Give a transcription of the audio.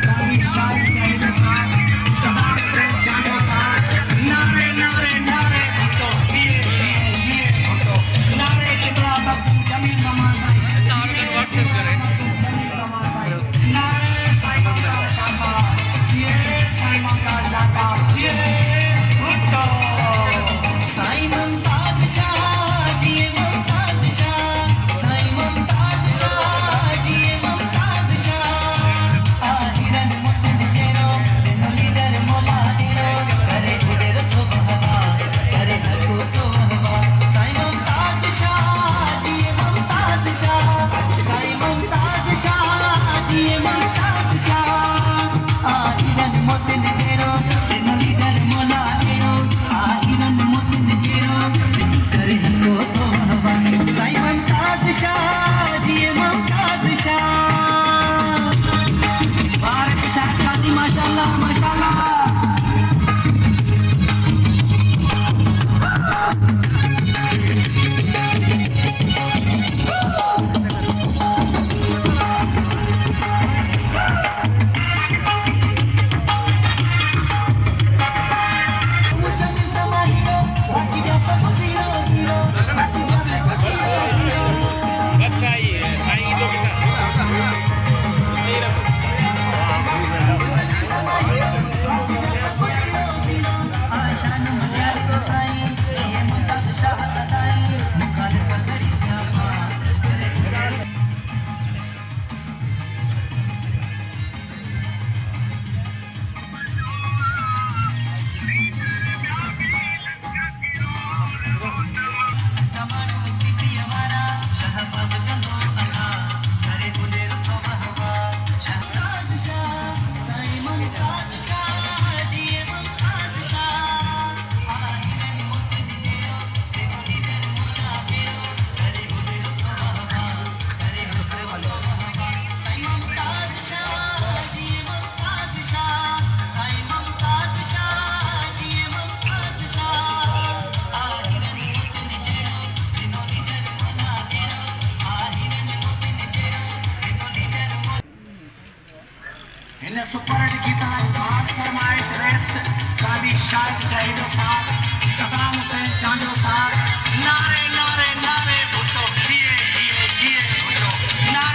काली शाही चाहिए साथ सदा जानो साथ नारे नारे नारे भक्तो जिए जिए जिए भक्तो नारे कितना तक जमीन नमाज़ व्हाट्सएप करें नारे साईं का शासा जिए साईं का शासा जिए भक्तो साईं मुमताज शाह जिए मुमताज शाह साईं मुमताज शाह जिए मुमताज शाह आहिरन मुतन जेरो लीडर मोला एरो करे उडर तो बहवा करे हको तो बहवा साईं मुमताज शाह जिए मुमताज शाह साईं मुमताज शाह जिए मुमताज शाह आहिरन मुतन जेरो लीडर मोला एरो आहिरन मुतन जेरो करे हको तो बहवा साईं मुमताज शाह जिए मुमताज शाह भारत शाह कादी माशाल्लाह माशाल्लाह बस आई है साईं तो इन सुपर की तरह खास फरमाइश रेस काली शाही चाहिए साथ सदाम हुसैन चांदो साथ नारे नारे नारे भुट्टो जिए जिए जिए भुट्टो नारे